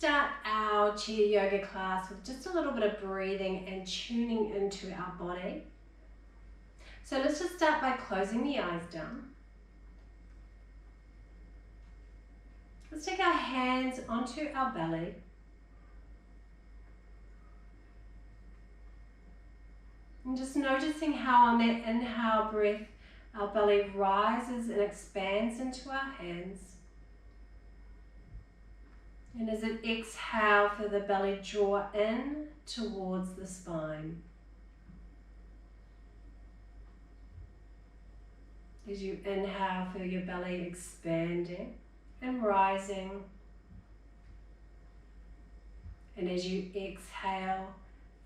start our chair yoga class with just a little bit of breathing and tuning into our body. So let's just start by closing the eyes down. Let's take our hands onto our belly. And just noticing how on that inhale breath, our belly rises and expands into our hands. And as it exhale, feel the belly draw in towards the spine. As you inhale, feel your belly expanding and rising. And as you exhale,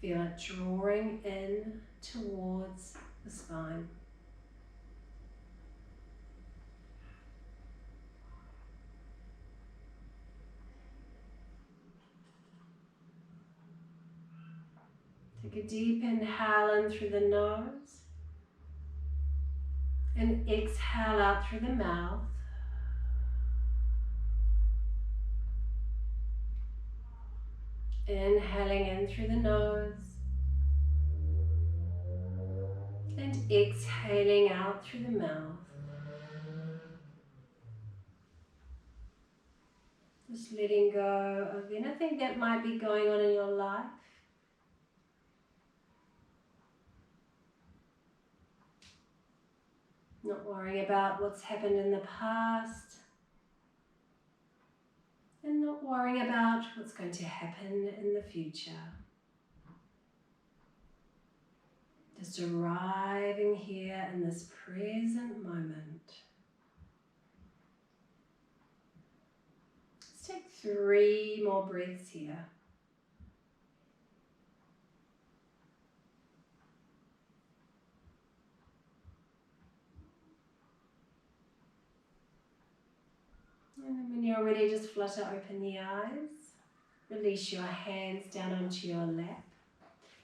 feel it drawing in towards the spine. Take a deep inhale in through the nose and exhale out through the mouth. Inhaling in through the nose and exhaling out through the mouth. Just letting go of anything that might be going on in your life. Not worrying about what's happened in the past. And not worrying about what's going to happen in the future. Just arriving here in this present moment. Let's take 3 more breaths here. And then when you're ready, just flutter open the eyes. Release your hands down onto your lap.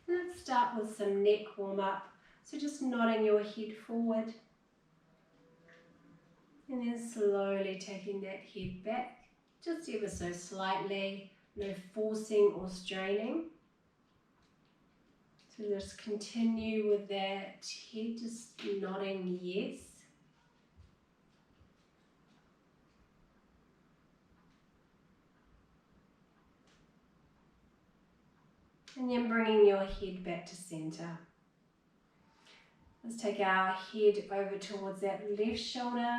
And let's start with some neck warm up. So just nodding your head forward. And then slowly taking that head back, just ever so slightly. No forcing or straining. So just continue with that head, just nodding yes. And then bringing your head back to center. Let's take our head over towards that left shoulder.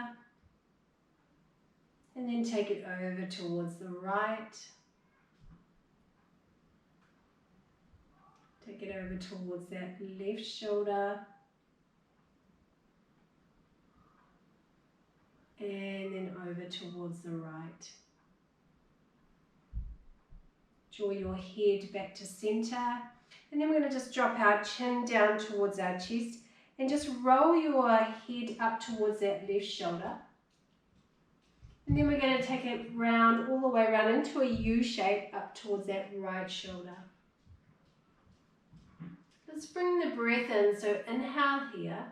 And then take it over towards the right. Take it over towards that left shoulder. And then over towards the right. Draw your head back to center. And then we're going to just drop our chin down towards our chest. And just roll your head up towards that left shoulder. And then we're going to take it round, all the way around into a U shape up towards that right shoulder. Let's bring the breath in, so inhale here,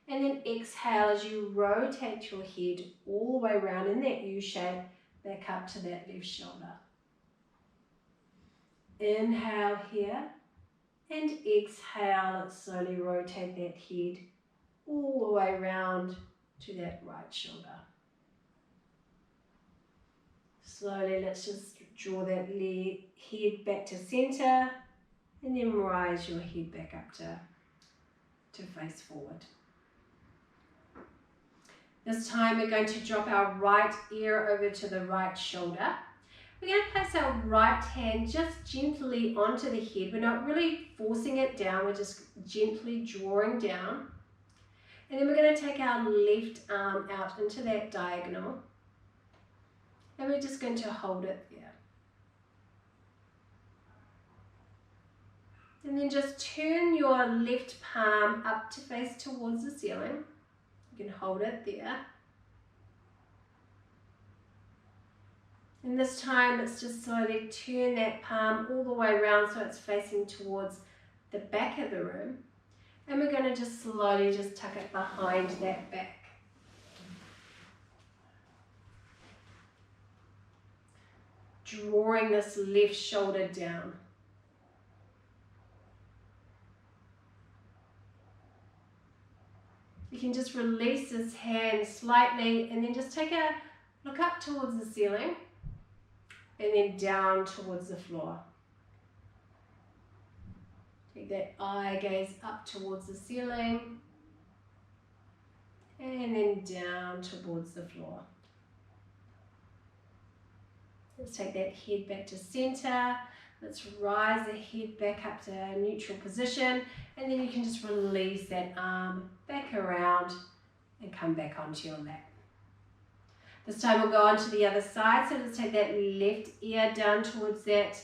and then exhale as you rotate your head all the way around in that U shape, back up to that left shoulder. Inhale here, and exhale, slowly rotate that head all the way around to that right shoulder. Slowly, let's just draw that head back to center, and then rise your head back up to face forward. This time we're going to drop our right ear over to the right shoulder. We're going to place our right hand just gently onto the head. We're not really forcing it down, we're just gently drawing down. And then we're going to take our left arm out into that diagonal. And we're just going to hold it there. And then just turn your left palm up to face towards the ceiling. You can hold it there. And this time let's just slowly turn that palm all the way around so it's facing towards the back of the room. And we're going to just slowly just tuck it behind that back. drawing this left shoulder down. You can just release this hand slightly and then just take a look up towards the ceiling and then down towards the floor. Take that eye gaze up towards the ceiling and then down towards the floor. Let's take that head back to center. Let's rise the head back up to a neutral position, and then you can just release that arm back around and come back onto your lap. This time we'll go on to the other side. So let's take that left ear down towards that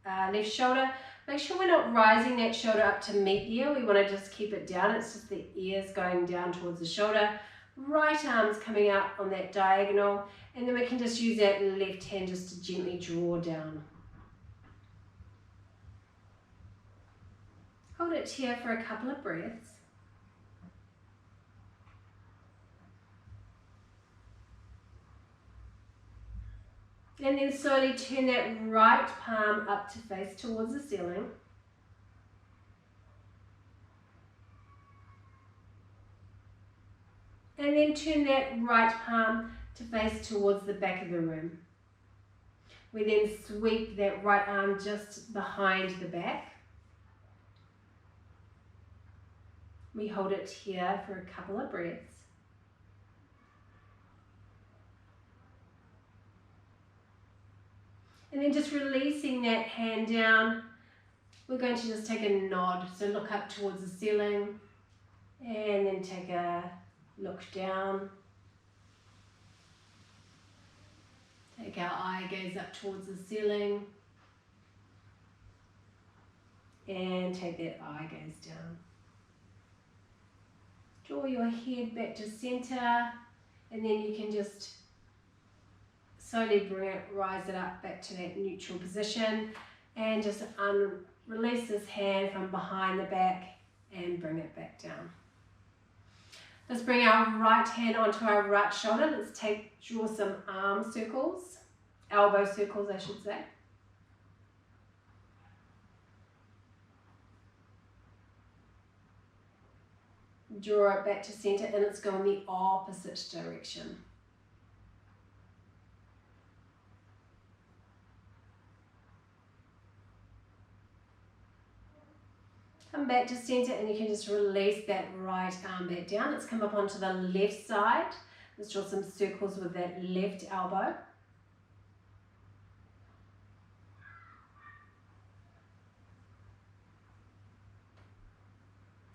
left shoulder. Make sure we're not rising that shoulder up to meet the ear. We want to just keep it down. It's just the ears going down towards the shoulder. Right arm's coming out on that diagonal, and then we can just use that left hand just to gently draw down. Hold it here for a couple of breaths. And then slowly turn that right palm up to face towards the ceiling. And then turn that right palm to face towards the back of the room. We then sweep that right arm just behind the back. We hold it here for a couple of breaths. And then just releasing that hand down, we're going to just take a nod. So look up towards the ceiling and then take a look down. Take our eye gaze up towards the ceiling and take that eye gaze down. Draw your head back to center, and then you can just slowly rise it up back to that neutral position, and just release this hand from behind the back and bring it back down. Let's bring our right hand onto our right shoulder. Let's draw some arm circles, elbow circles I should say. Draw it back to center, and let's go in the opposite direction. Come back to center, and you can just release that right arm back down. Let's come up onto the left side. Let's draw some circles with that left elbow.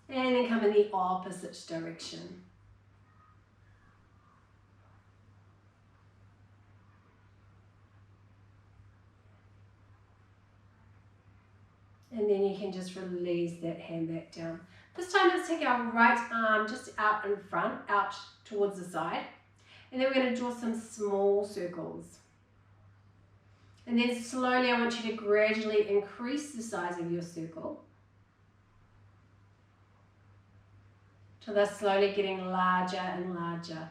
And then come in the opposite direction. And then you can just release that hand back down. This time let's take our right arm just out in front, out towards the side. And then we're going to draw some small circles. And then slowly I want you to gradually increase the size of your circle, till they're slowly getting larger and larger.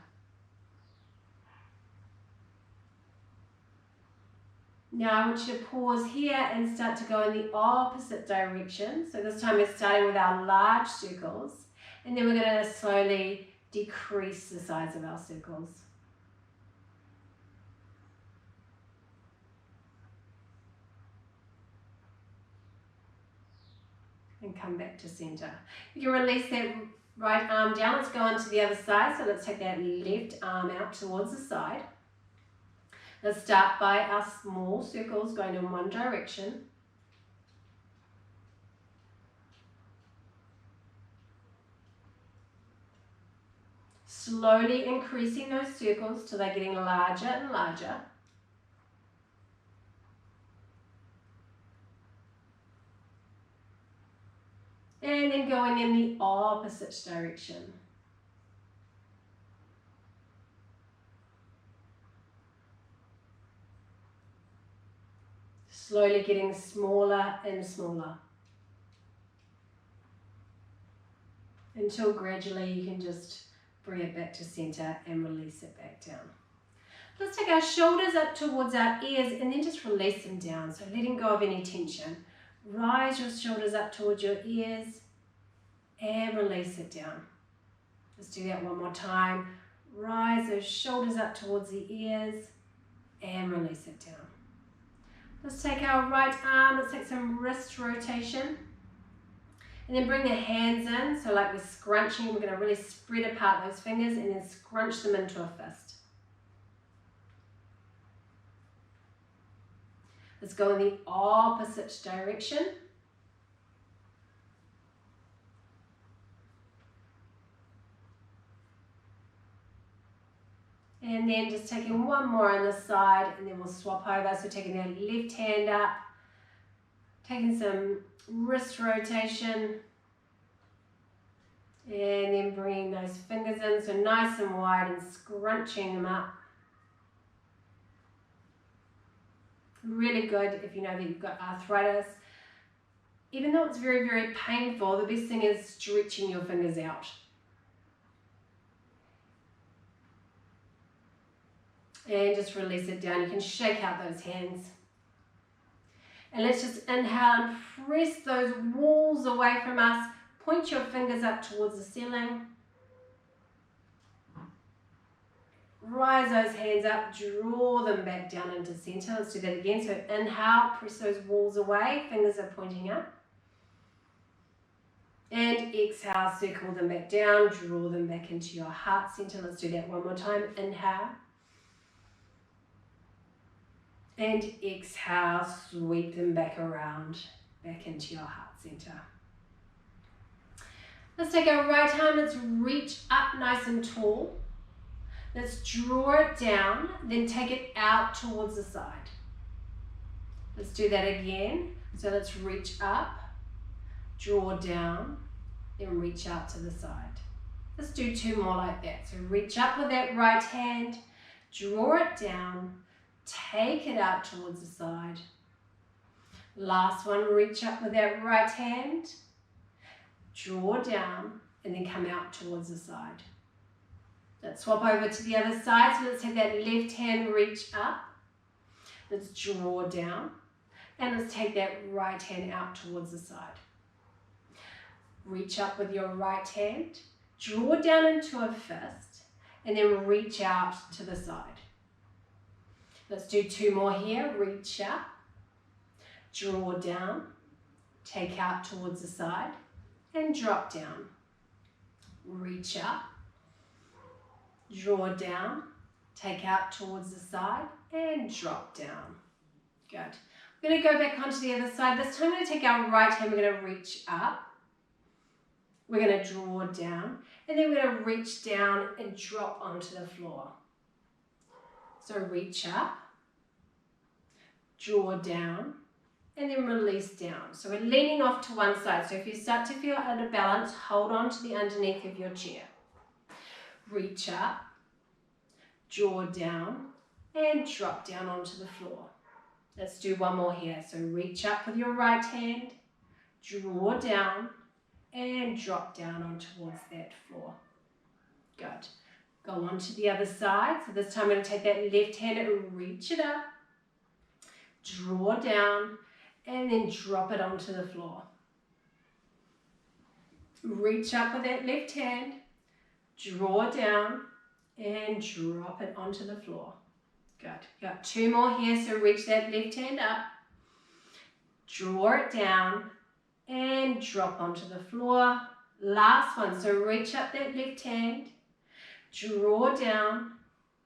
Now I want you to pause here and start to go in the opposite direction. So this time we're starting with our large circles, and then we're going to slowly decrease the size of our circles. And come back to center. You can release that right arm down. Let's go on to the other side. So let's take that left arm out towards the side. Let's start by our small circles going in one direction. Slowly increasing those circles till they're getting larger and larger. And then going in the opposite direction. Slowly getting smaller and smaller, until gradually you can just bring it back to center and release it back down. Let's take our shoulders up towards our ears and then just release them down. So letting go of any tension. Rise your shoulders up towards your ears and release it down. Let's do that one more time. Rise those shoulders up towards the ears and release it down. Let's take our right arm, let's take some wrist rotation. And then bring the hands in, so like we're scrunching, we're going to really spread apart those fingers and then scrunch them into a fist. Let's go in the opposite direction. And then just taking one more on this side and then we'll swap over. So taking that left hand up, taking some wrist rotation and then bringing those fingers in, so nice and wide and scrunching them up. Really good if you know that you've got arthritis. Even though it's very, very painful, the best thing is stretching your fingers out. And just release it down. You can shake out those hands. And let's just inhale and press those walls away from us. Point your fingers up towards the ceiling. Rise those hands up, draw them back down into center. Let's do that again. So inhale, press those walls away, fingers are pointing up. And exhale, circle them back down, draw them back into your heart center. Let's do that one more time. Inhale. And exhale, sweep them back around, back into your heart center. Let's take our right arm, let's reach up nice and tall. Let's draw it down, then take it out towards the side. Let's do that again. So let's reach up, draw down, then reach out to the side. Let's do two more like that. So reach up with that right hand, draw it down, take it out towards the side. Last one, reach up with that right hand, draw down, and then come out towards the side. Let's swap over to the other side. So let's take that left hand, reach up. Let's draw down. And let's take that right hand out towards the side. Reach up with your right hand, draw down into a fist, and then reach out to the side. Let's do two more here. Reach up, draw down, take out towards the side, and drop down. Reach up, draw down, take out towards the side, and drop down. Good. We're going to go back onto the other side. This time we're going to take our right hand, we're going to reach up, we're going to draw down, and then we're going to reach down and drop onto the floor. So reach up, draw down, and then release down. So we're leaning off to one side. So if you start to feel out of balance, hold on to the underneath of your chair. Reach up, draw down, and drop down onto the floor. Let's do one more here. So reach up with your right hand, draw down, and drop down on towards that floor. Good. Go on to the other side. So this time I'm going to take that left hand and reach it up, draw down, and then drop it onto the floor. Reach up with that left hand, draw down, and drop it onto the floor. Good. Got two more here, so reach that left hand up, draw it down, and drop onto the floor. Last one, so reach up that left hand, draw down,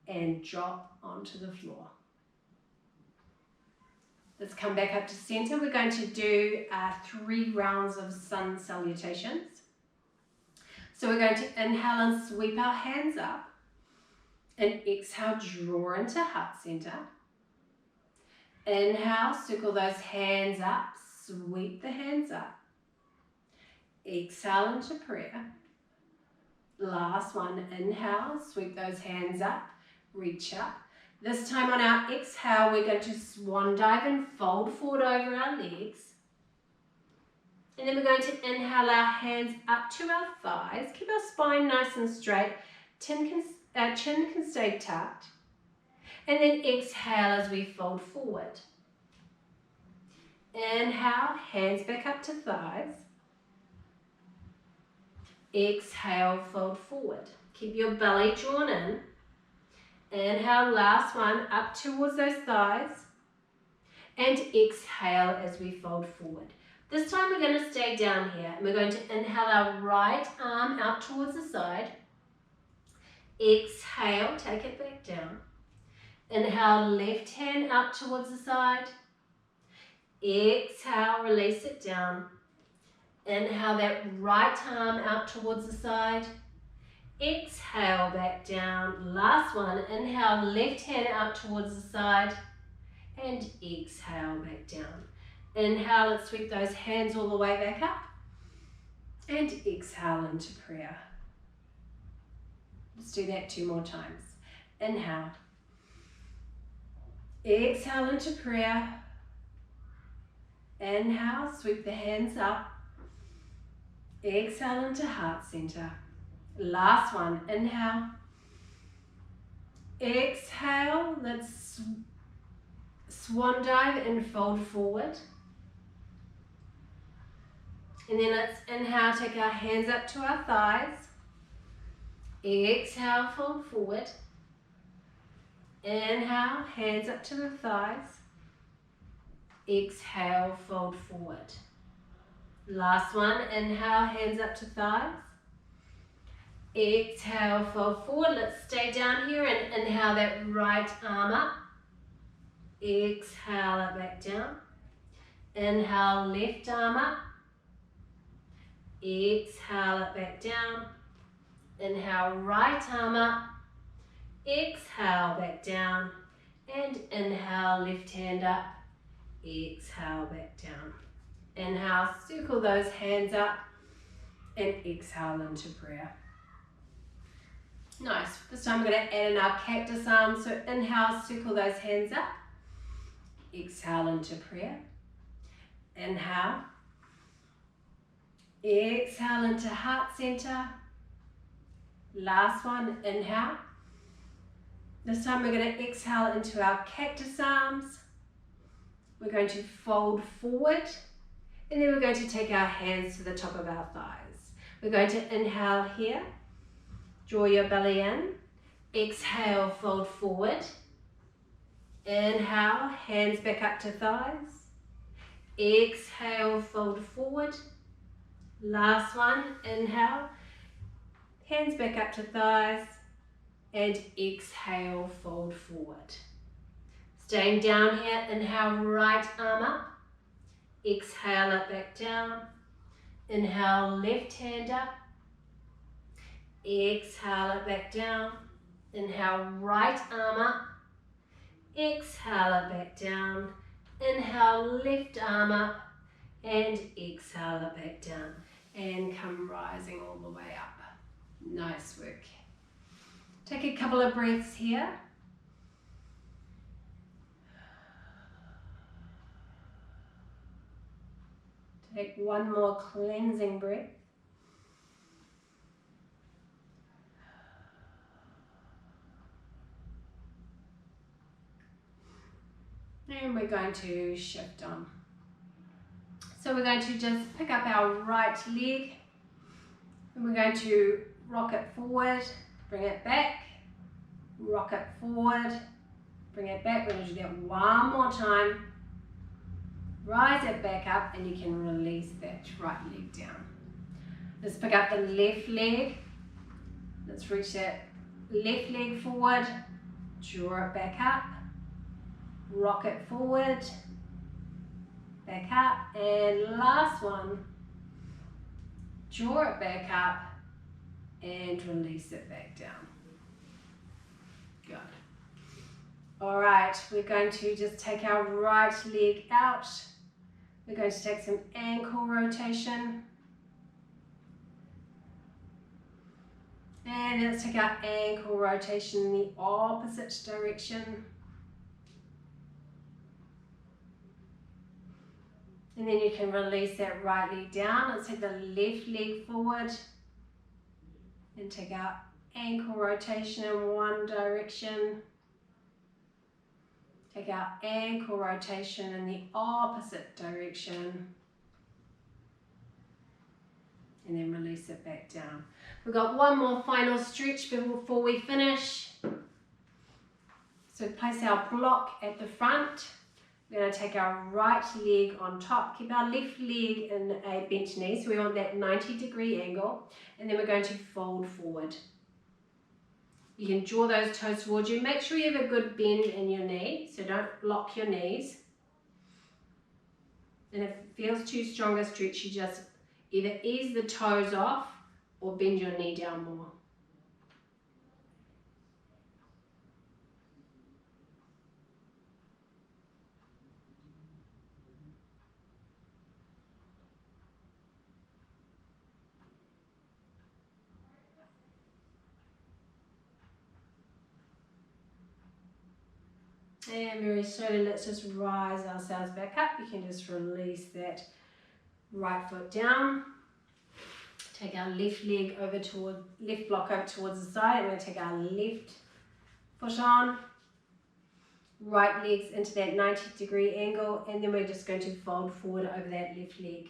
and drop onto the floor. Let's come back up to center. We're going to do 3 rounds of sun salutations. So we're going to inhale and sweep our hands up. And exhale, draw into heart center. Inhale, circle those hands up, sweep the hands up. Exhale into prayer. Last one, inhale, sweep those hands up, reach up. This time on our exhale, we're going to swan dive and fold forward over our legs. And then we're going to inhale our hands up to our thighs. Keep our spine nice and straight. Chin can stay tucked. And then exhale as we fold forward. Inhale, hands back up to thighs. Exhale, fold forward. Keep your belly drawn in. Inhale, last one, up towards those thighs. And exhale as we fold forward. This time we're going to stay down here. And we're going to inhale our right arm out towards the side. Exhale, take it back down. Inhale, left hand out towards the side. Exhale, release it down. Inhale that right arm out towards the side. Exhale, back down. Last one, inhale, left hand out towards the side. And exhale, back down. Inhale, let's sweep those hands all the way back up. And exhale into prayer. Let's do that 2 more times. Inhale. Exhale into prayer. Inhale, sweep the hands up. Exhale into heart center. Last one, inhale. Exhale, let's swan dive and fold forward. And then let's inhale, take our hands up to our thighs. Exhale, fold forward. Inhale, hands up to the thighs. Exhale, fold forward. Last one, inhale, hands up to thighs. Exhale, fold forward. Let's stay down here and inhale that right arm up. Exhale it back down. Inhale, left arm up. Exhale it back down. Inhale, right arm up. Exhale, back down. And inhale, left hand up. Exhale, back down. Inhale, circle those hands up. And exhale into prayer. Nice. This time we're going to add in our cactus arms. So inhale, circle those hands up. Exhale into prayer. Inhale. Exhale into heart center. Last one, inhale. This time we're going to exhale into our cactus arms. We're going to fold forward. And then we're going to take our hands to the top of our thighs. We're going to inhale here. Draw your belly in. Exhale, fold forward. Inhale, hands back up to thighs. Exhale, fold forward. Last one, inhale. Hands back up to thighs. And exhale, fold forward. Staying down here, inhale, right arm up. Exhale it back down. Inhale, left hand up. Exhale it back down. Inhale, right arm up. Exhale it back down. Inhale, left arm up. And exhale it back down. And come rising all the way up. Nice work. Take a couple of breaths here. Take one more cleansing breath. And we're going to shift on. So we're going to just pick up our right leg and we're going to rock it forward, bring it back, rock it forward, bring it back. We're going to do that one more time. Rise it back up and you can release that right leg down. Let's pick up the left leg. Let's reach that left leg forward, draw it back up, rock it forward, back up, and last one, draw it back up and release it back down. Good. All right, we're going to just take our right leg out. We're going to take some ankle rotation. And let's take our ankle rotation in the opposite direction. And then you can release that right leg down. Let's take the left leg forward and take our ankle rotation in one direction. Take our ankle rotation in the opposite direction. And then release it back down. We've got one more final stretch before we finish. So place our block at the front. We're going to take our right leg on top. Keep our left leg in a bent knee. So we want that 90-degree angle. And then we're going to fold forward. You can draw those toes towards you. Make sure you have a good bend in your knee, so don't lock your knees. And if it feels too strong a stretch, you just either ease the toes off or bend your knee down more. And very slowly, let's just rise ourselves back up. You can just release that right foot down. Take our left leg over toward, left block over towards the side. We're going to take our left foot on. Right leg's into that 90-degree angle. And then we're just going to fold forward over that left leg.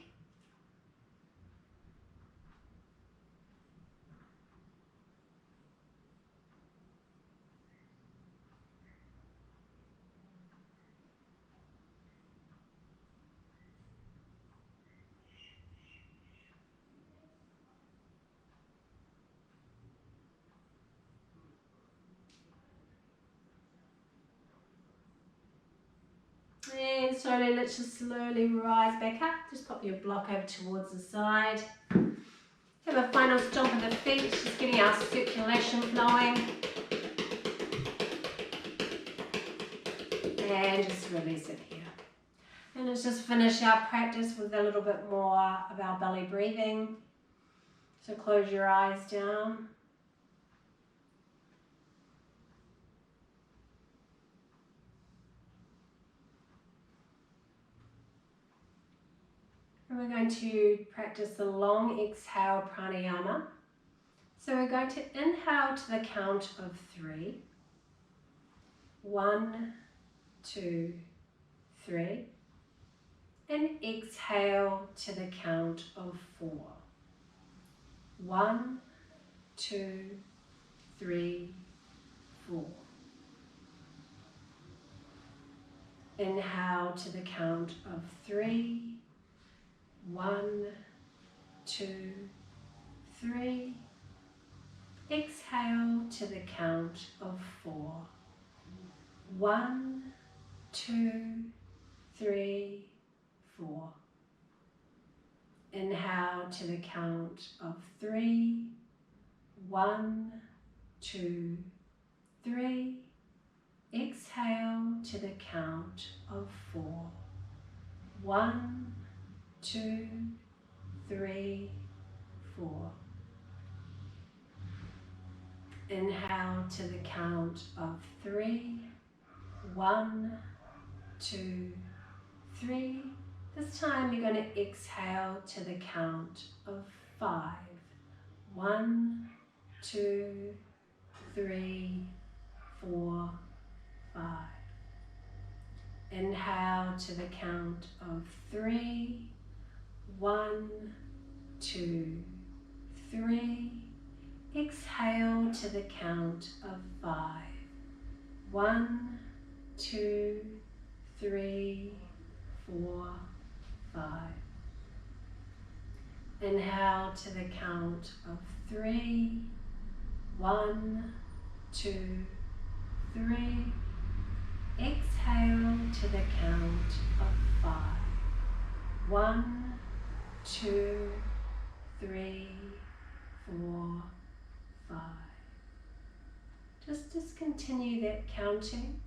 And slowly, let's just slowly rise back up. Just pop your block over towards the side. Have a final stomp of the feet, just getting our circulation flowing. And just release it here. And let's just finish our practice with a little bit more of our belly breathing. So close your eyes down. And we're going to practice the long exhale pranayama. So we're going to inhale to the count of 3. 1, 2, 3. And exhale to the count of 4. 1, 2, 3, 4. Inhale to the count of 3. 1, 2, 3. Exhale to the count of 4. 1, 2, 3, 4. Inhale to the count of 3. 1, 2, 3. Exhale to the count of 4. 1, 2, 3, 4. Inhale to the count of 3. 1, 2, 3. This time you're going to exhale to the count of 5. 1, 2, 3, 4, 5. Inhale to the count of 3. 1, 2, 3. Exhale to the count of 5. 1, 2, 3, 4, 5. Inhale to the count of 3. 1, 2, 3. Exhale to the count of 5. 1, 2, 3, 4, 5. Just discontinue that counting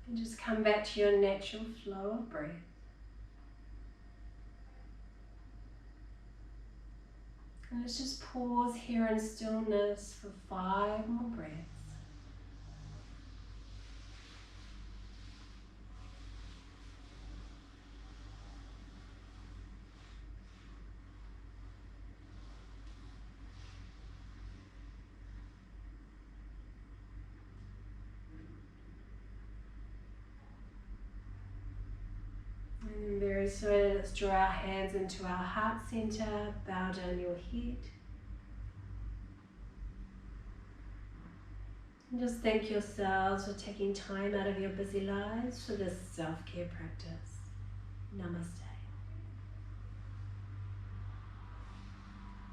and just come back to your natural flow of breath. And let's just pause here in stillness for 5 more breaths. So let's draw our hands into our heart center, bow down your head. And just thank yourselves for taking time out of your busy lives for this self-care practice. Namaste.